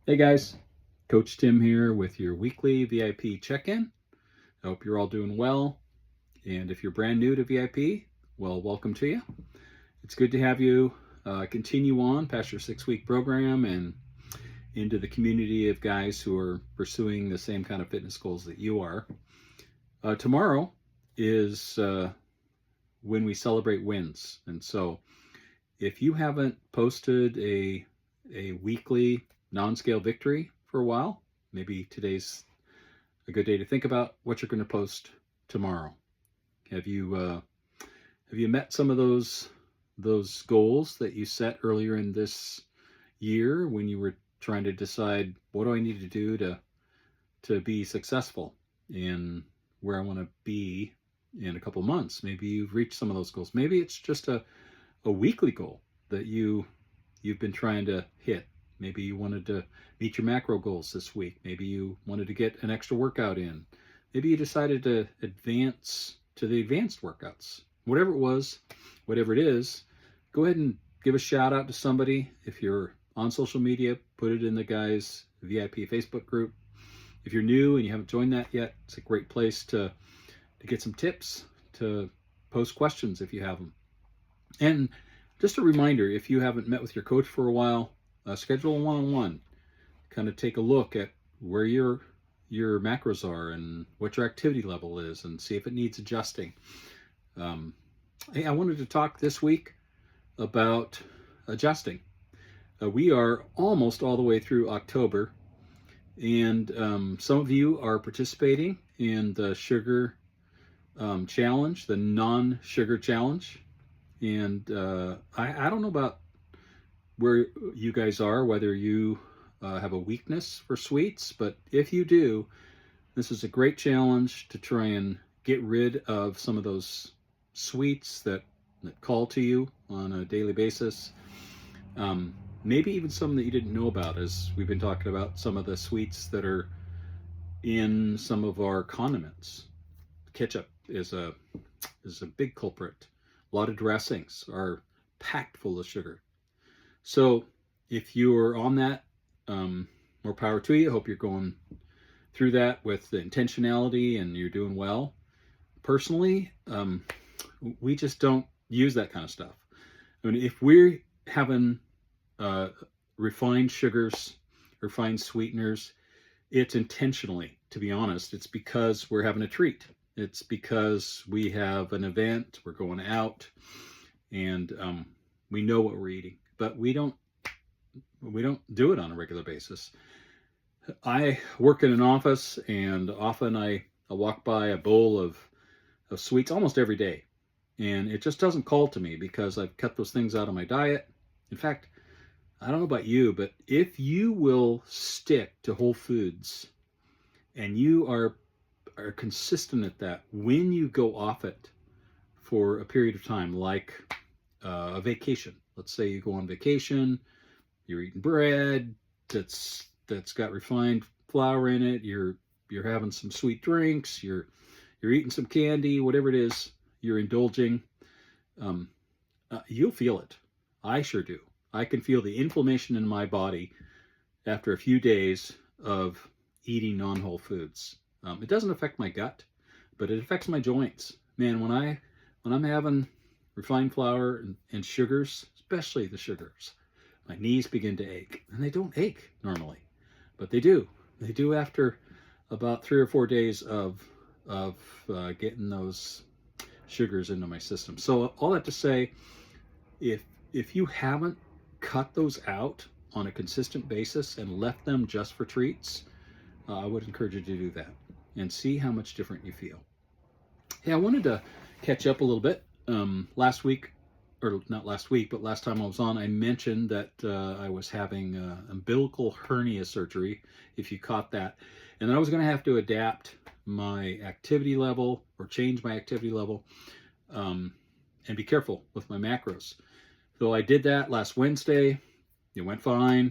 Hey guys, Coach Tim here with your weekly VIP check-in. I hope you're all doing well. And if you're brand new to VIP, well, welcome to you. It's good to have you continue on past your 6-week program and into the community of guys who are pursuing the same kind of fitness goals that you are. Tomorrow is when we celebrate wins. And so if you haven't posted a weekly non-scale victory for a while, maybe today's a good day to think about what you're going to post tomorrow. Have you met some of those goals that you set earlier in this year when you were trying to decide what do I need to do to be successful in where I want to be in a couple months? Maybe you've reached some of those goals. Maybe it's just a weekly goal that you've been trying to hit. Maybe you wanted to meet your macro goals this week. Maybe you wanted to get an extra workout in. Maybe you decided to advance to the advanced workouts. Whatever it was, whatever it is, go ahead and give a shout out to somebody. If you're on social media, put it in the guys VIP Facebook group. If you're new and you haven't joined that yet, it's a great place to get some tips, to post questions if you have them. And just a reminder, if you haven't met with your coach for a while, schedule a one-on-one. Kind of take a look at where your macros are and what your activity level is and see if it needs adjusting. Hey, I wanted to talk this week about adjusting. We are almost all the way through October, and some of you are participating in the sugar challenge, the non-sugar challenge. And I don't know about where you guys are, whether you have a weakness for sweets, but if you do, this is a great challenge to try and get rid of some of those sweets that call to you on a daily basis. Maybe even some that you didn't know about, as we've been talking about some of the sweets that are in some of our condiments. Ketchup is a big culprit. A lot of dressings are packed full of sugar. So if you're on that, more power to you. I hope you're going through that with the intentionality and you're doing well. Personally, we just don't use that kind of stuff. I mean, if we're having refined sugars, refined sweeteners, it's intentionally, to be honest. It's because we're having a treat. It's because we have an event, we're going out, and we know what we're eating, but we don't do it on a regular basis. I work in an office, and often I walk by a bowl of sweets almost every day, and it just doesn't call to me because I've cut those things out of my diet. In fact, I don't know about you, but if you will stick to whole foods and you are consistent at that, when you go off it for a period of time, like a vacation, let's say you go on vacation, you're eating bread that's got refined flour in it, you're having some sweet drinks, you're eating some candy, whatever it is you're indulging, you'll feel it. I sure do. I can feel the inflammation in my body after a few days of eating non-whole foods. It doesn't affect my gut, but it affects my joints. Man, when I'm having refined flour and sugars, especially the sugars, my knees begin to ache. And they don't ache normally, but they do. They do after about 3 or 4 days of getting those sugars into my system. So all that to say, if you haven't cut those out on a consistent basis and left them just for treats, I would encourage you to do that and see how much different you feel. Hey, I wanted to catch up a little bit. Last week, or not last week, but last time I was on, I mentioned that I was having umbilical hernia surgery, if you caught that. And I was going to have to adapt my activity level or change my activity level and be careful with my macros. So I did that last Wednesday. It went fine,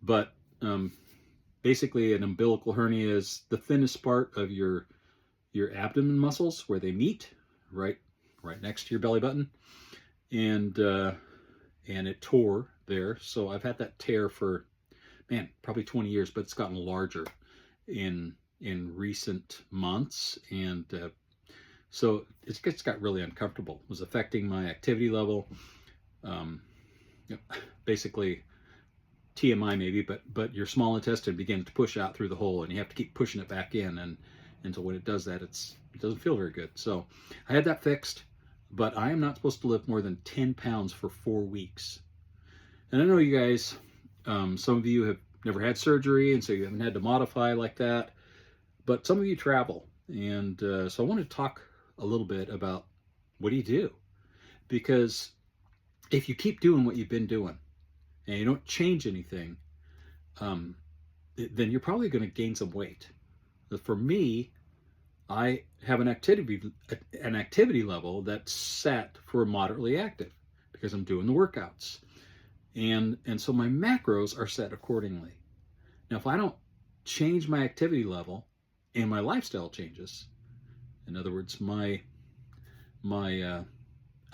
but basically an umbilical hernia is the thinnest part of your abdomen muscles where they meet, right next to your belly button, and it tore there. So I've had that tear for man, probably 20 years, but it's gotten larger in recent months, and so it's got really uncomfortable. It was affecting my activity level. Um, Basically, TMI maybe, but your small intestine begins to push out through the hole, and you have to keep pushing it back in, and so when it does that, it doesn't feel very good. So I had that fixed, but I am not supposed to lift more than 10 pounds for 4 weeks. And I know you guys, some of you have never had surgery, and so you haven't had to modify like that, but some of you travel, and so I want to talk a little bit about what do you do, because if you keep doing what you've been doing and you don't change anything, then you're probably going to gain some weight. For me, I have an activity level that's set for moderately active because I'm doing the workouts, and so my macros are set accordingly. Now, if I don't change my activity level and my lifestyle changes, in other words, my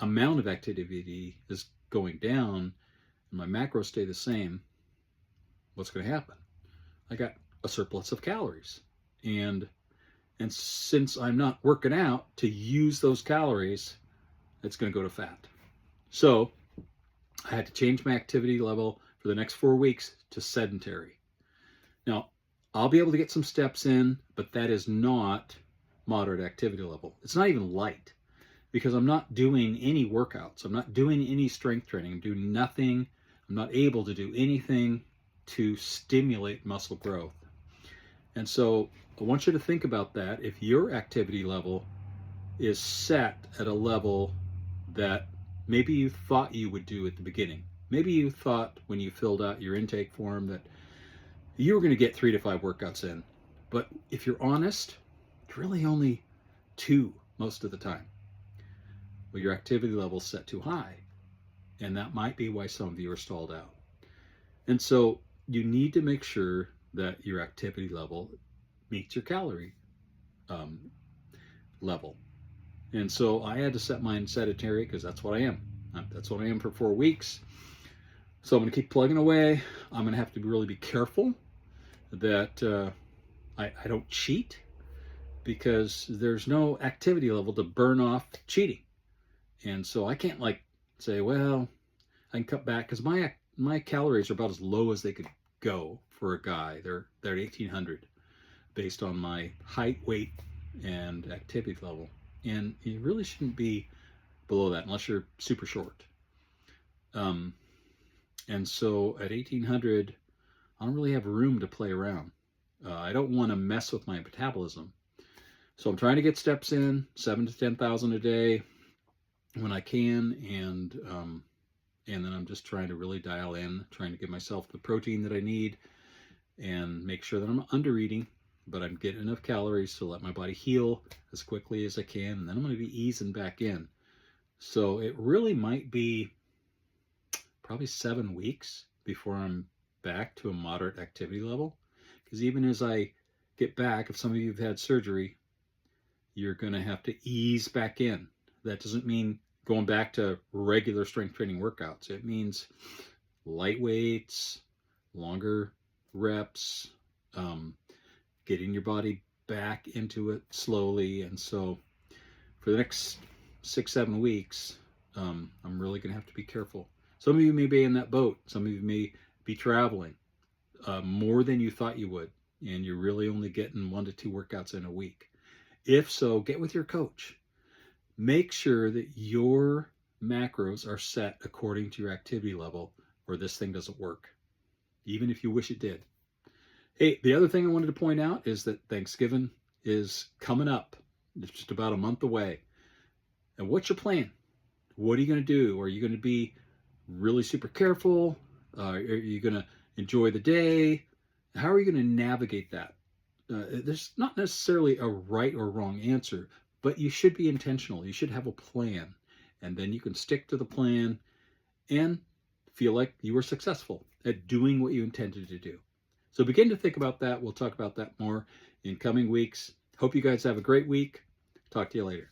amount of activity is going down and my macros stay the same, what's going to happen? I got a surplus of calories, and since I'm not working out to use those calories, it's going to go to fat. So I had to change my activity level for the next 4 weeks to sedentary. Now, I'll be able to get some steps in, but that is not moderate activity level. It's not even light, because I'm not doing any workouts. I'm not doing any strength training. I'm doing nothing. I'm not able to do anything to stimulate muscle growth. And so I want you to think about that. If your activity level is set at a level that maybe you thought you would do at the beginning, maybe you thought when you filled out your intake form that you were going to get 3 to 5 workouts in, but if you're honest, it's really only 2 most of the time. Well, your activity level is set too high, and that might be why some of you are stalled out. And so you need to make sure that your activity level meets your calorie level. And so I had to set mine sedentary because that's what I am. That's what I am for 4 weeks. So I'm going to keep plugging away. I'm going to have to really be careful that I don't cheat, because there's no activity level to burn off cheating. And so I can't say, well, I can cut back, because my calories are about as low as they could go for a guy. They're at 1,800 based on my height, weight, and activity level. And you really shouldn't be below that unless you're super short. And so at 1,800, I don't really have room to play around. I don't want to mess with my metabolism. So I'm trying to get steps in, 7 to 10,000 a day when I can, and then I'm just trying to really dial in, trying to give myself the protein that I need and make sure that I'm under eating, but I'm getting enough calories to let my body heal as quickly as I can, and then I'm going to be easing back in. So it really might be probably 7 weeks before I'm back to a moderate activity level, because even as I get back, if some of you have had surgery, you're going to have to ease back in. That doesn't mean going back to regular strength training workouts. It means light weights, longer reps, getting your body back into it slowly. And so for the next 6-7 weeks, I'm really going to have to be careful. Some of you may be in that boat. Some of you may be traveling more than you thought you would, and you're really only getting 1 to 2 workouts in a week. If so, get with your coach. Make sure that your macros are set according to your activity level, or this thing doesn't work, even if you wish it did. Hey, the other thing I wanted to point out is that Thanksgiving is coming up. It's just about a month away. And what's your plan? What are you going to do? Are you going to be really super careful? Are you going to enjoy the day? How are you going to navigate that? There's not necessarily a right or wrong answer, but you should be intentional. You should have a plan, and then you can stick to the plan and feel like you were successful at doing what you intended to do. So begin to think about that. We'll talk about that more in coming weeks. Hope you guys have a great week. Talk to you later.